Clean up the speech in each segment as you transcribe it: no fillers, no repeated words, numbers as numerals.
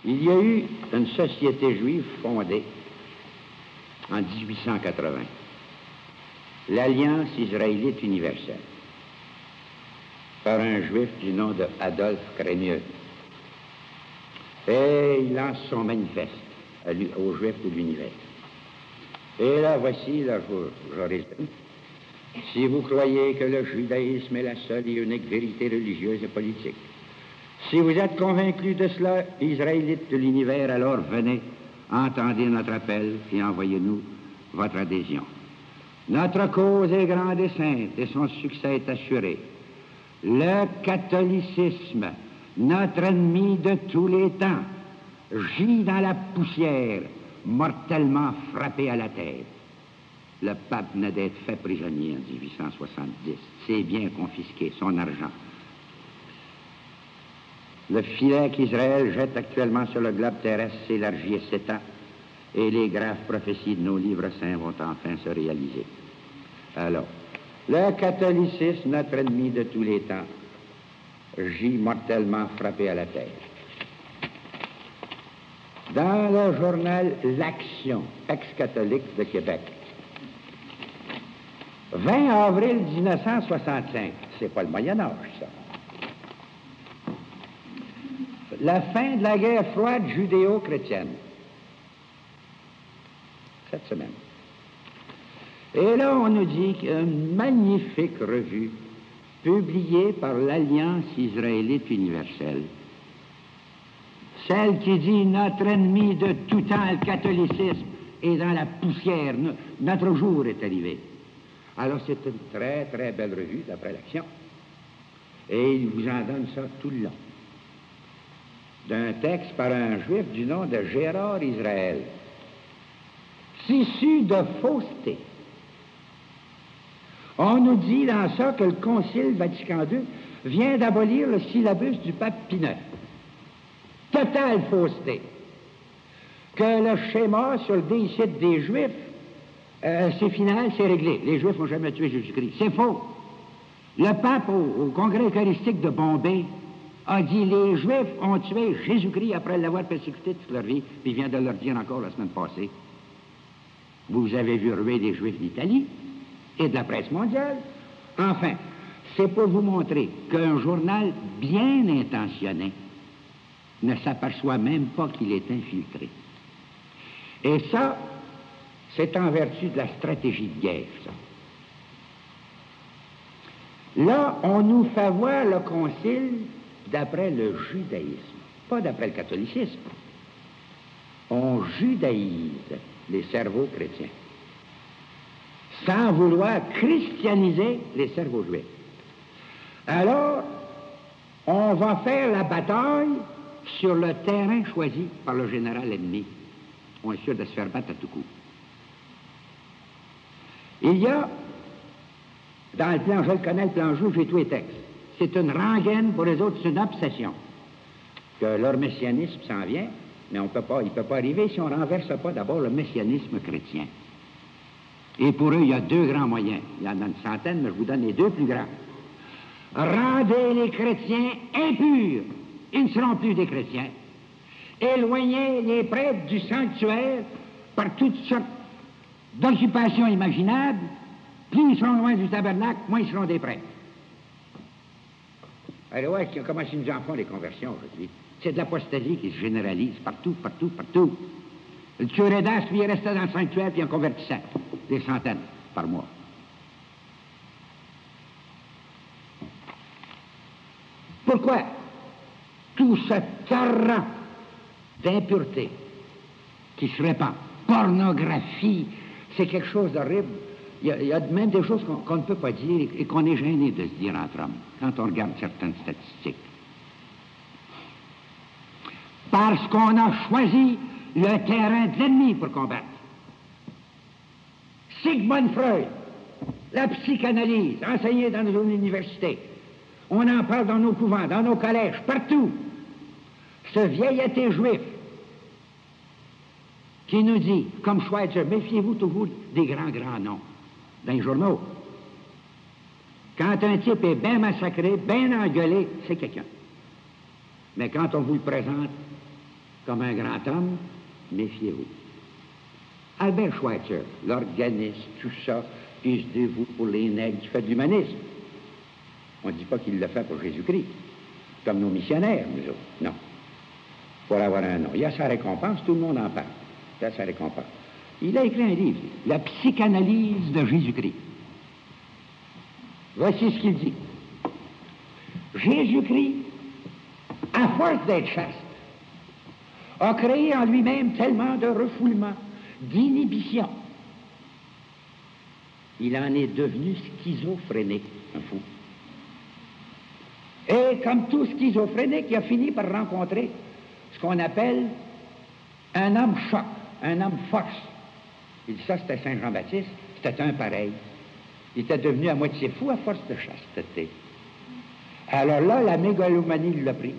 Il y a eu une société juive fondée en 1880, l'Alliance israélite universelle, par un juif du nom de Adolphe Crémieux. Et il lance son manifeste aux juifs de l'univers. Et là, voici, là, je résume. Si vous croyez que le judaïsme est la seule et unique vérité religieuse et politique, si vous êtes convaincus de cela, Israélites de l'univers, alors venez, entendez notre appel et envoyez-nous votre adhésion. Notre cause est grande et sainte et son succès est assuré. Le catholicisme, notre ennemi de tous les temps, gît dans la poussière, mortellement frappé à la tête. Le pape venait d'être fait prisonnier en 1870. Ses biens confisqués, son argent. Le filet qu'Israël jette actuellement sur le globe terrestre s'élargit et s'étend, et les graves prophéties de nos livres saints vont enfin se réaliser. Alors, le catholicisme, notre ennemi de tous les temps, gît mortellement frappé à la tête. Dans le journal L'Action, ex-catholique de Québec, 20 avril 1965, c'est pas le Moyen-Âge, ça. La fin de la guerre froide judéo-chrétienne. Cette semaine. Et là, on nous dit qu'une magnifique revue publiée par l'Alliance israélite universelle, celle qui dit notre ennemi de tout temps, le catholicisme, est dans la poussière, notre jour est arrivé. Alors c'est une très, très belle revue, d'après l'Action. Et il vous en donne ça tout le long. D'un texte par un juif du nom de Gérard Israël. Tissu de fausseté. On nous dit dans ça que le Concile Vatican II vient d'abolir le syllabus du pape Pie IX. Totale fausseté. Que le schéma sur le déicide des Juifs, c'est final, c'est réglé. Les Juifs n'ont jamais tué Jésus-Christ. C'est faux. Le pape, au Congrès eucharistique de Bombay, a dit les Juifs ont tué Jésus-Christ après l'avoir persécuté toute leur vie, puis il vient de leur dire encore la semaine passée. Vous avez vu ruer des Juifs d'Italie et de la presse mondiale. Enfin, c'est pour vous montrer qu'un journal bien intentionné ne s'aperçoit même pas qu'il est infiltré. Et ça, c'est en vertu de la stratégie de guerre, ça. Là, on nous fait voir le concile d'après le judaïsme, pas d'après le catholicisme. On judaïse les cerveaux chrétiens, sans vouloir christianiser les cerveaux juifs. Alors, on va faire la bataille sur le terrain choisi par le général ennemi. On est sûr de se faire battre à tout coup. Il y a, dans le plan, je le connais, le plan juif, j'ai tous les textes. C'est une rengaine pour les autres, c'est une obsession. Que leur messianisme s'en vient, mais il ne peut pas arriver si on ne renverse pas d'abord le messianisme chrétien. Et pour eux, il y a deux grands moyens. Il y en a une centaine, mais je vous donne les deux plus grands. Rendez les chrétiens impurs, ils ne seront plus des chrétiens. Éloignez les prêtres du sanctuaire par toutes sortes d'occupations imaginables. Plus ils seront loin du tabernacle, moins ils seront des prêtres. Alors, ouais, comment ils nous en font les conversions aujourd'hui? C'est de l'apostasie qui se généralise partout, partout, partout. Le curé d'As, lui, il restait dans le sanctuaire puis il en convertissait des centaines par mois. Pourquoi? Tout ce torrent d'impureté qui se répand, pornographie, c'est quelque chose d'horrible. Il y a même des choses qu'on ne peut pas dire et qu'on est gêné de se dire entre hommes quand on regarde certaines statistiques. Parce qu'on a choisi le terrain de l'ennemi pour combattre. Sigmund Freud, la psychanalyse, enseignée dans nos universités. On en parle dans nos couvents, dans nos collèges, partout. Ce vieil athée juif qui nous dit, comme Schweitzer, méfiez-vous toujours des grands noms dans les journaux. Quand un type est bien massacré, bien engueulé, c'est quelqu'un. Mais quand on vous le présente, comme un grand homme, méfiez-vous. Albert Schweitzer, l'organiste, tout ça, qui se dévoue pour les nègres, qui fait de l'humanisme. On ne dit pas qu'il le fait pour Jésus-Christ, comme nos missionnaires, nous autres. Non. Pour avoir un nom. Il y a sa récompense, tout le monde en parle. Il y a sa récompense. Il a écrit un livre, La psychanalyse de Jésus-Christ. Voici ce qu'il dit. Jésus-Christ, à force d'être chaste, a créé en lui-même tellement de refoulement, d'inhibition. Il en est devenu schizophrénique, un fou. Et comme tout schizophrénique, il a fini par rencontrer ce qu'on appelle un homme choc, un homme force. Il dit ça, c'était Saint Jean-Baptiste, c'était un pareil. Il était devenu à moitié fou à force de chasteté. Alors là, la mégalomanie l'a pris.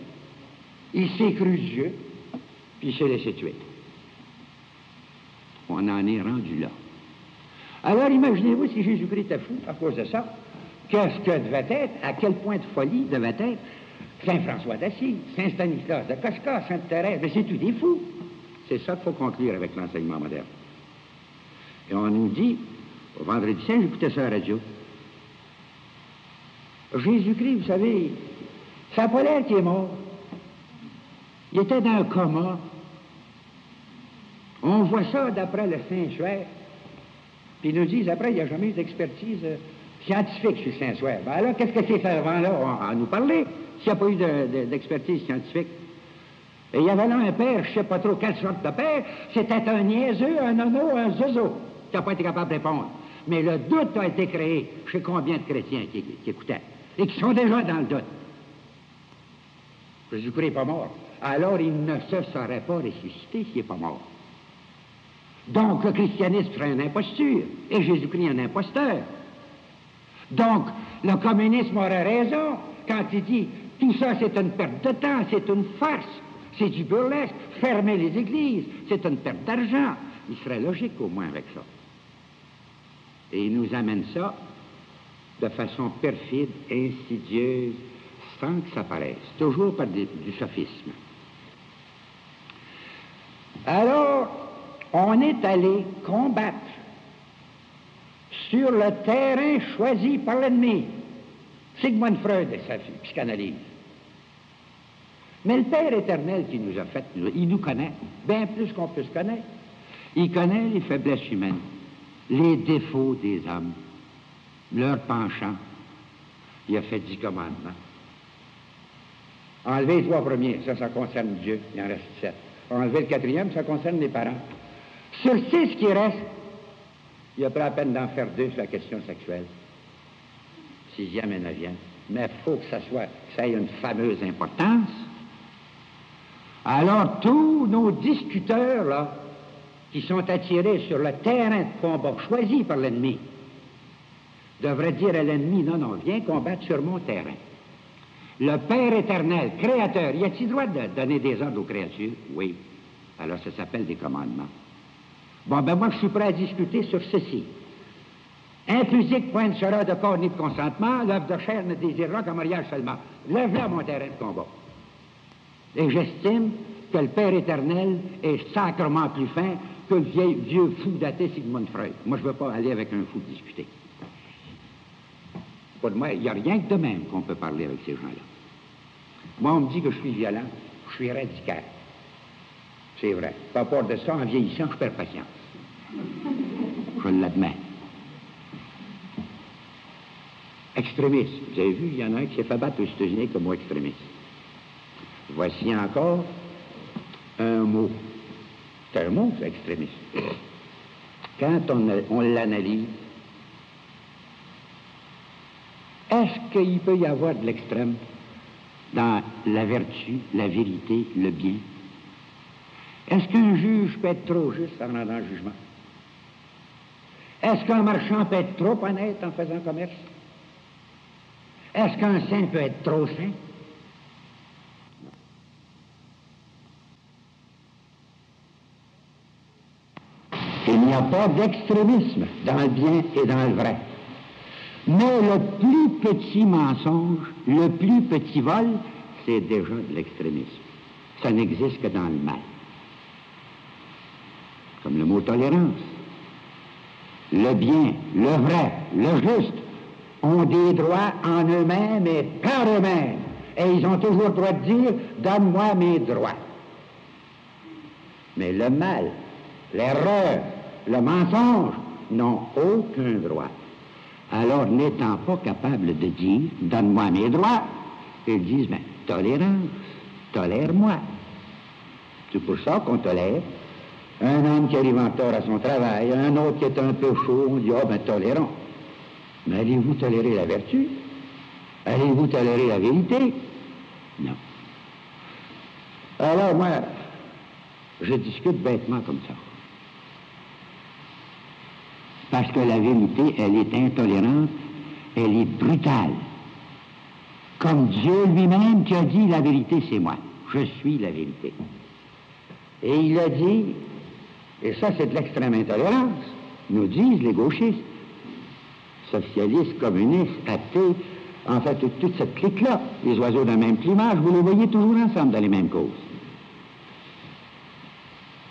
Il s'est cru Dieu, puis il s'est laissé tuer. On en est rendu là. Alors imaginez-vous si Jésus-Christ était fou à cause de ça. Qu'est-ce que devait être, à quel point de folie devait être Saint François d'Assise, Saint Stanislas de Kostka, Sainte Thérèse, mais c'est tout des fous. C'est ça qu'il faut conclure avec l'enseignement moderne. Et on nous dit, au Vendredi Saint, j'écoutais ça à la radio, Jésus-Christ, vous savez, ça n'a pas l'air qu'il est mort. Il était dans un coma. On voit ça d'après le Saint-Suaire. Puis ils nous disent, après, il n'y a jamais eu d'expertise scientifique sur le Saint-Suaire. Ben alors, qu'est-ce que c'est fait avant là à nous parler, s'il n'y a pas eu d'expertise scientifique? Et il y avait là un père, je ne sais pas trop quelle sorte de père, c'était un niaiseux, un nono, un zozo, qui n'a pas été capable de répondre. Mais le doute a été créé chez combien de chrétiens qui écoutaient, et qui sont déjà dans le doute. Jésus-Christ n'est pas mort. Alors, il ne se serait pas ressuscité s'il n'est pas mort. Donc, le christianisme serait une imposture, et Jésus-Christ un imposteur. Donc, le communisme aurait raison quand il dit tout ça, c'est une perte de temps, c'est une farce, c'est du burlesque, fermer les églises, c'est une perte d'argent. Il serait logique au moins avec ça. Et il nous amène ça de façon perfide, insidieuse, sans que ça paraisse, toujours par du sophisme. Alors, on est allé combattre sur le terrain choisi par l'ennemi. Sigmund Freud et sa psychanalyse. Mais le Père éternel qui nous a fait, il nous connaît, bien plus qu'on peut se connaître. Il connaît les faiblesses humaines, les défauts des hommes, leurs penchants. Il a fait 10 commandements. Enlever les 3 premiers, ça concerne Dieu, il en reste 7. Enlever le 4e, ça concerne les parents. Sur 6 qui restent, il a pris la peine d'en faire 2 sur la question sexuelle. 6e et 9e. Mais il faut que ça ait une fameuse importance. Alors, tous nos discuteurs, là, qui sont attirés sur le terrain de combat choisi par l'ennemi, devraient dire à l'ennemi, non, viens combattre sur mon terrain. Le Père éternel, créateur, y a-t-il droit de donner des ordres aux créatures? Oui. Alors, ça s'appelle des commandements. Bon, ben moi, je suis prêt à discuter sur ceci. Impudique point ne sera de corps ni de consentement, l'œuvre de chair ne désirera qu'un mariage seulement. Lève-la mon terrain de combat. Et j'estime que le Père éternel est sacrement plus fin que le vieux fou daté Sigmund Freud. Moi, je ne veux pas aller avec un fou discuter. Pour moi, il n'y a rien que de même qu'on peut parler avec ces gens-là. Moi, on me dit que je suis violent, je suis radical. C'est vrai. Pas peur de ça, en vieillissant, je perds patience. Je l'admets. Extrémiste. Vous avez vu, il y en a un qui s'est fait battre aux États-Unis comme moi, extrémiste. Voici encore un mot. C'est un mot, c'est extrémiste. Quand on l'analyse, est-ce qu'il peut y avoir de l'extrême dans la vertu, la vérité, le bien? Est-ce qu'un juge peut être trop juste en rendant un jugement? Est-ce qu'un marchand peut être trop honnête en faisant commerce? Est-ce qu'un saint peut être trop saint? Il n'y a pas d'extrémisme dans le bien et dans le vrai. Mais le plus petit mensonge, le plus petit vol, c'est déjà de l'extrémisme. Ça n'existe que dans le mal. comme le mot tolérance. Le bien, le vrai, le juste ont des droits en eux-mêmes et par eux-mêmes. Et ils ont toujours le droit de dire « donne-moi mes droits ». Mais le mal, l'erreur, le mensonge n'ont aucun droit. Alors, n'étant pas capable de dire « donne-moi mes droits », ils disent « ben, tolérance, tolère-moi ». C'est pour ça qu'on tolère un homme qui arrive en retard à son travail, un autre qui est un peu chaud, on dit « ah ben, tolérons ». Mais allez-vous tolérer la vertu? Allez-vous tolérer la vérité? Non. Alors, moi, je discute bêtement comme ça. Parce que la vérité, elle est intolérante, elle est brutale. Comme Dieu lui-même qui a dit, la vérité, c'est moi. Je suis la vérité. Et il a dit, et ça, c'est de l'extrême intolérance, nous disent les gauchistes, socialistes, communistes, athées, en fait, toute cette clique-là, les oiseaux d'un même plumage, vous les voyez toujours ensemble dans les mêmes causes.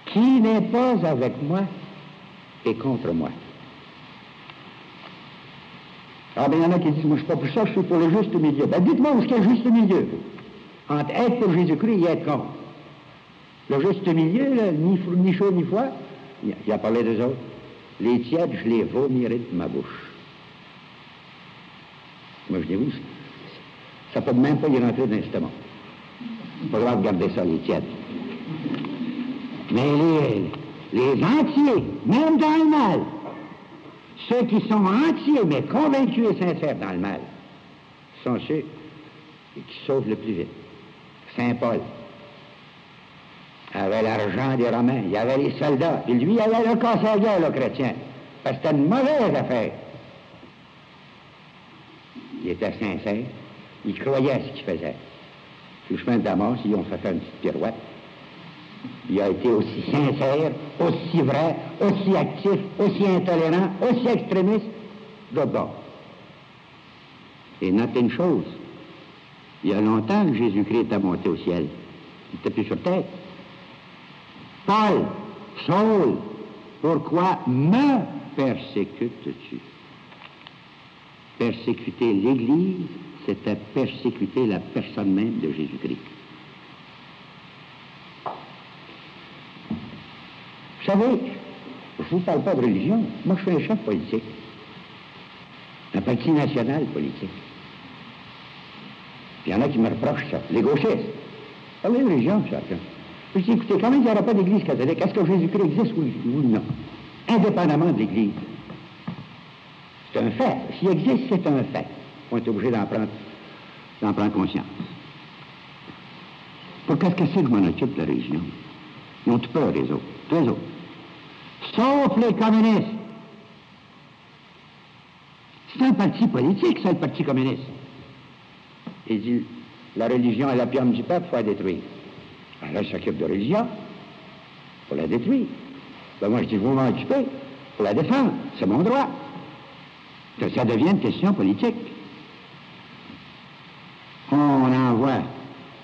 Qui n'est pas avec moi est contre moi. Ah, bien, il y en a qui disent, moi, je ne suis pas pour ça, je suis pour le juste milieu. Ben, dites-moi où est-ce qu'il y a le juste milieu, entre être pour Jésus-Christ et être contre. Le juste milieu, là, ni chaud ni froid, il a parlé d'eux autres. Les tièdes, je les vomirai de ma bouche. Moi, je dis, vous, ça ne peut même pas y rentrer dans l'estomac. Pas le droit de garder ça, les tièdes. Mais les entiers, même dans le mal, ceux qui sont entiers, mais convaincus et sincères dans le mal, sont ceux qui sauvent le plus vite. Saint Paul avait l'argent des Romains, il y avait les soldats, puis lui, il avait le casse-gueule, le chrétien, parce que c'était une mauvaise affaire. Il était sincère, il croyait à ce qu'il faisait. Sur le chemin de Damas, ils ont fait une petite pirouette. Il a été aussi sincère, aussi vrai, aussi actif, aussi intolérant, aussi extrémiste, de bord. Et notez une chose, il y a longtemps que Jésus-Christ était monté au ciel. Il n'était plus sur terre. Paul, Saul, pourquoi me persécutes-tu? Persécuter l'Église, c'était persécuter la personne même de Jésus-Christ. Vous savez, je ne vous parle pas de religion. Moi, je suis un chef politique. Un parti national politique. Il y en a qui me reprochent ça. Les gauchistes. Parlez de religion, chacun. Je dis, écoutez, quand même, il n'y aura pas d'église catholique. Est-ce que Jésus-Christ existe ou non? Indépendamment de l'église. C'est un fait. S'il existe, c'est un fait. On est obligé d'en prendre conscience. Pour qu'est-ce que c'est que je m'en occupe de la religion? Ils ont tout peur, les autres. Tous les autres. Sauf les communistes. C'est un parti politique, ça, le Parti communiste. Il dit, la religion est l'opium du peuple, il faut la détruire. Alors, il s'occupe de religion, pour la détruire. Ben, moi, je dis, vous m'en occupez, pour la défendre, c'est mon droit. Que ça devient une question politique. On envoie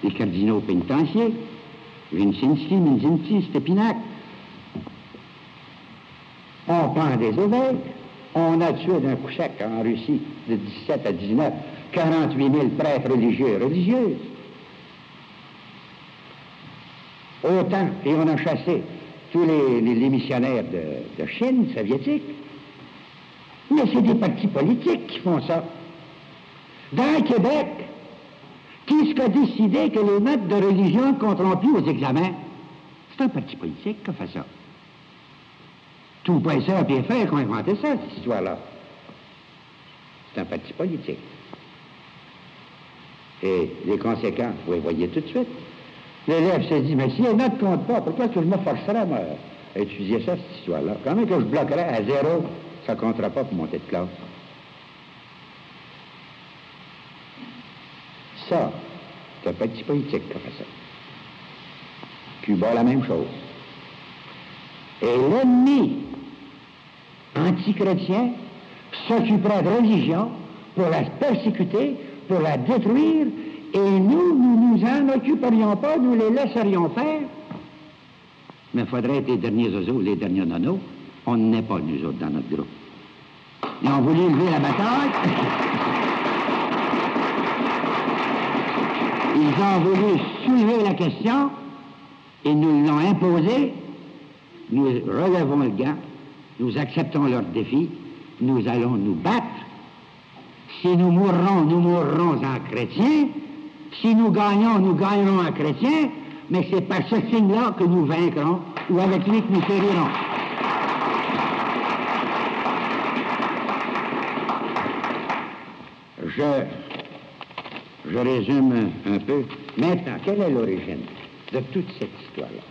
les cardinaux pénitentiaires, Vincenzi, Minzinti, Stépinac. On prend des évêques. On a tué d'un coup sec en Russie, de 17 à 19, 48 000 prêtres religieux et religieuses. Autant, et on a chassé tous les missionnaires de Chine, soviétique. Mais c'est des partis politiques qui font ça. Dans le Québec, qui a décidé que les maîtres de religion ne compteront plus aux examens? C'est un parti politique qui a fait ça. Tout le professeur bien fait qui ont inventé ça, cette histoire-là. C'est un parti politique. Et les conséquences, vous les voyez tout de suite. L'élève se dit, mais si les notes ne comptent pas, pourquoi est-ce que je me forcerais à étudier ça, cette histoire-là? Quand même que je bloquerais à 0, ça ne comptera pas pour monter de classe. Ça, c'est un parti politique qui a fait ça. Cuba, la même chose. Et l'ennemi antichrétien s'occuperait de religion pour la persécuter, pour la détruire, et nous en occuperions pas, nous les laisserions faire. Mais il faudrait être les derniers oiseaux, les derniers nonos. On n'est pas, nous autres, dans notre groupe. Ils ont voulu lever la bataille. Ils ont voulu soulever la question. Ils nous l'ont imposé. Nous relevons le gant. Nous acceptons leur défi. Nous allons nous battre. Si nous mourrons en chrétiens. Si nous gagnons, nous gagnerons en chrétiens. Mais c'est par ce signe-là que nous vaincrons, ou avec lui que nous périrons. Je résume un peu. Maintenant, quelle est l'origine de toute cette histoire-là?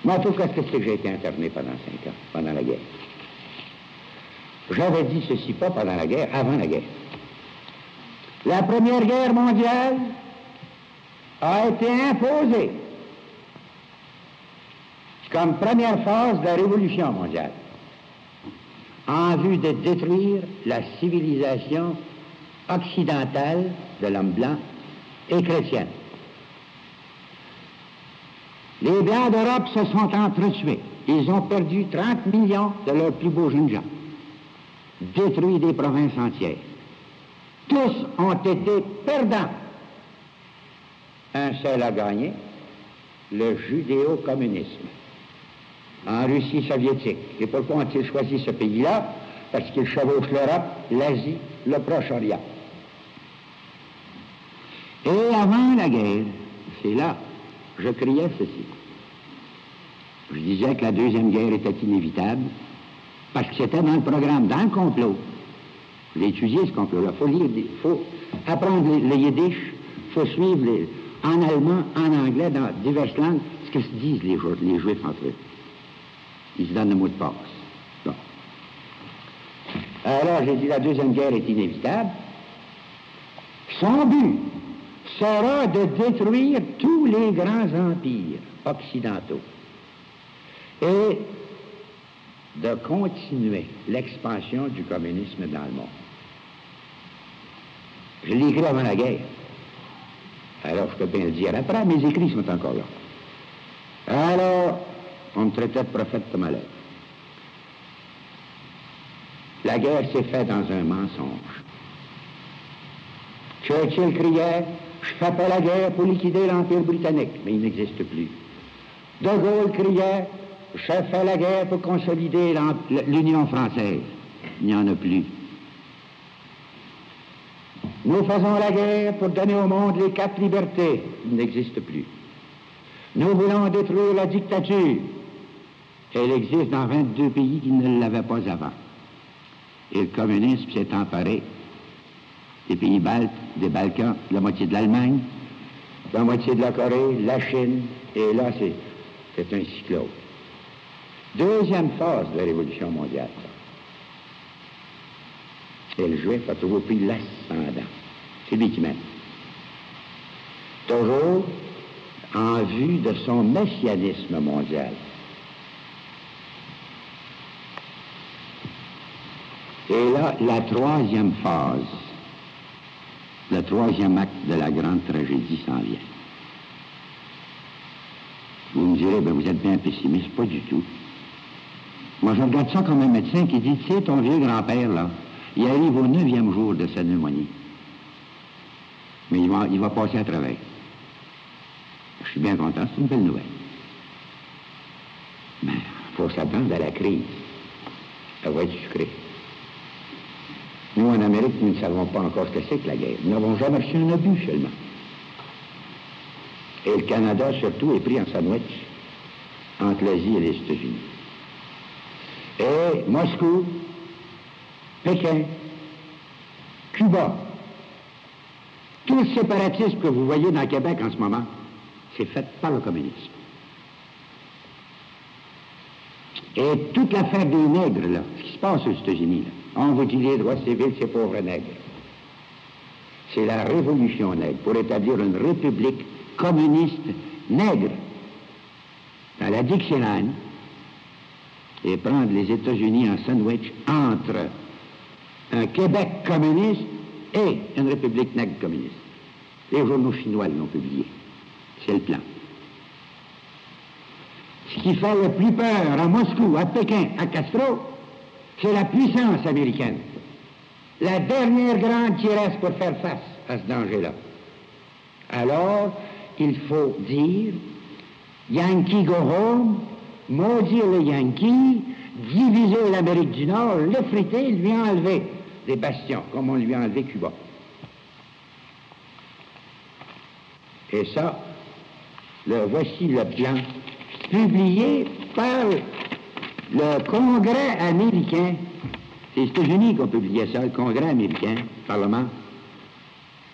Moi, en tout cas, c'est que j'ai été interné pendant 5 ans, pendant la guerre. J'avais dit ceci pas pendant la guerre, avant la guerre. La Première Guerre mondiale a été imposée comme première phase de la Révolution mondiale en vue de détruire la civilisation occidentale de l'homme blanc et chrétienne. Les Blancs d'Europe se sont entretués. Ils ont perdu 30 millions de leurs plus beaux jeunes gens, détruit des provinces entières. Tous ont été perdants. Un seul a gagné, le judéo-communisme, en Russie soviétique. Et pourquoi ont-ils choisi ce pays-là? Parce qu'il chevauche l'Europe, l'Asie, le Proche-Orient. Et avant la guerre, c'est là, je criais ceci. Je disais que la Deuxième Guerre était inévitable, parce que c'était dans le programme, dans le complot. J'ai étudié ce complot-là. Il faut apprendre le yiddish, il faut suivre en allemand, en anglais, dans diverses langues, ce que se disent les Juifs entre eux. Ils se donnent le mot de passe. Bon. Alors, j'ai dit, la Deuxième Guerre est inévitable. Son but sera de détruire tous les grands empires occidentaux et de continuer l'expansion du communisme dans le monde. Je l'ai écrit avant la guerre. Alors, je peux bien le dire après, mes écrits sont encore là. Alors, on me traitait de prophète de malheur. La guerre s'est faite dans un mensonge. Churchill criait « Je fais pas la guerre pour liquider l'Empire britannique », mais il n'existe plus. De Gaulle criait « Je fais la guerre pour consolider l'Union française », il n'y en a plus. Nous faisons la guerre pour donner au monde les 4 libertés, il n'existe plus. Nous voulons détruire la dictature. Elle existe dans 22 pays qui ne l'avaient pas avant. Et le communisme s'est emparé des pays baltes, des Balkans, la moitié de l'Allemagne, la moitié de la Corée, la Chine, et là, c'est un cyclone. Deuxième phase de la Révolution mondiale. Et le Juif a toujours pris l'ascendant. C'est lui qui mène. Toujours en vue de son messianisme mondial. Et là, la troisième phase, le troisième acte de la grande tragédie s'en vient. Vous me direz, ben vous êtes bien pessimiste, pas du tout. Moi, je regarde ça comme un médecin qui dit, tu sais, ton vieux grand-père, là, il arrive au 9e jour de sa pneumonie. Mais il va passer à travers. Je suis bien content, c'est une belle nouvelle. Mais il faut s'attendre à la crise. Elle va être sucrée. Nous, en Amérique, nous ne savons pas encore ce que c'est que la guerre. Nous n'avons jamais reçu un obus seulement. Et le Canada, surtout, est pris en sandwich entre l'Asie et les États-Unis. Et Moscou, Pékin, Cuba, tout le séparatisme que vous voyez dans le Québec en ce moment, c'est fait par le communisme. Et toute l'affaire des nègres, là, ce qui se passe aux États-Unis, là, on veut qu'il y ait droits civils, ces pauvres nègres. C'est la révolution nègre pour établir une république communiste nègre dans la Dixieland et prendre les États-Unis en sandwich entre un Québec communiste et une république nègre communiste. Les journaux chinois l'ont publié. C'est le plan. Ce qui fait le plus peur à Moscou, à Pékin, à Castro, c'est la puissance américaine. La dernière grande qui reste pour faire face à ce danger-là. Alors, il faut dire, Yankee go home, maudire les Yankees, diviser l'Amérique du Nord, l'effriter, lui enlever des bastions, comme on lui a enlevé Cuba. Et ça, voici le plan publié par le Congrès américain. C'est les États-Unis qui ont publié ça, le Congrès américain, le Parlement,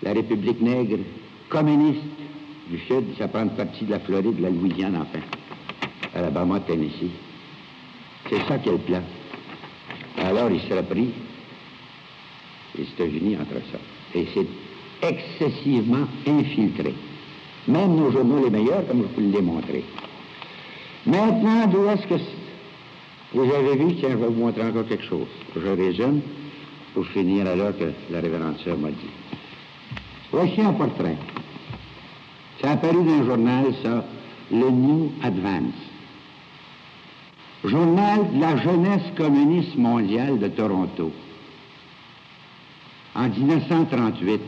la République nègre communiste du Sud, ça prend une partie de la Floride, de la Louisiane, enfin, Alabama, Tennessee. C'est ça qu'est le plan. Alors, il sera pris, les États-Unis, entre ça. Et c'est excessivement infiltré. Même nos journaux les meilleurs, comme je peux le démontrer. Maintenant, d'où est-ce que vous avez vu, tiens, je vais vous montrer encore quelque chose. Je résume pour finir alors que la révérende sœur m'a dit. Voici un portrait. C'est apparu dans un journal, ça, le New Advance. Journal de la jeunesse communiste mondiale de Toronto. En 1938.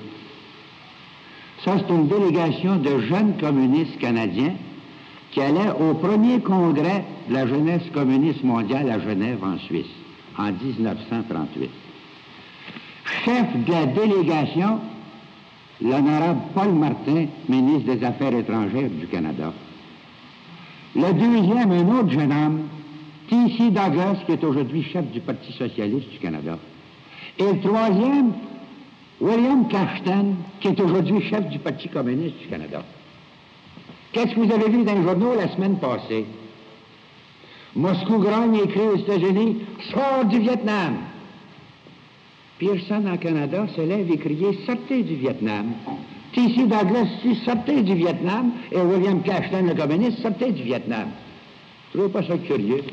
Ça, c'est une délégation de jeunes communistes canadiens qui allaient au premier congrès de la jeunesse communiste mondiale à Genève, en Suisse, en 1938. Chef de la délégation, l'honorable Paul Martin, ministre des Affaires étrangères du Canada. Le deuxième, un autre jeune homme, T.C. Douglas, qui est aujourd'hui chef du Parti socialiste du Canada. Et le troisième, William Cashton, qui est aujourd'hui chef du Parti communiste du Canada. Qu'est-ce que vous avez vu dans les journaux la semaine passée? Moscou grogne et écrit aux États-Unis, « Sors du Vietnam !» Pearson, en Canada, se lève et crie, « Sortez du Vietnam !» T.C. Douglas dit, « Sortez du Vietnam !» et William Cashton, le communiste, « Sortez du Vietnam !» Vous ne trouvez pas ça curieux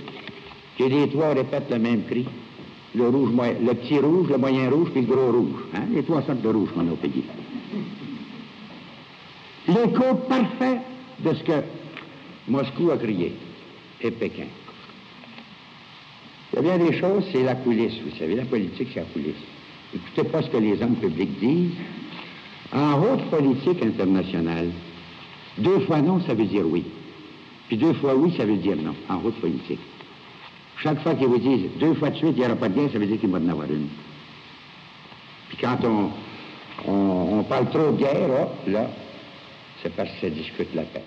que les trois répètent le même cri? Le rouge, le petit rouge, le moyen rouge, puis le gros rouge. Hein? Les trois sortes de rouge qu'on a au pays. L'écho parfait de ce que Moscou a crié, et Pékin. Il y a bien des choses, c'est la coulisse, vous savez, la politique, c'est la coulisse. Écoutez pas ce que les hommes publics disent. En haute politique internationale, 2 fois non, ça veut dire oui. Puis 2 fois oui, ça veut dire non, en haute politique. Chaque fois qu'ils vous disent 2 fois de suite, il n'y aura pas de guerre, ça veut dire qu'il va y en avoir une. Puis quand on parle trop de guerre, là, c'est parce que ça discute la paix.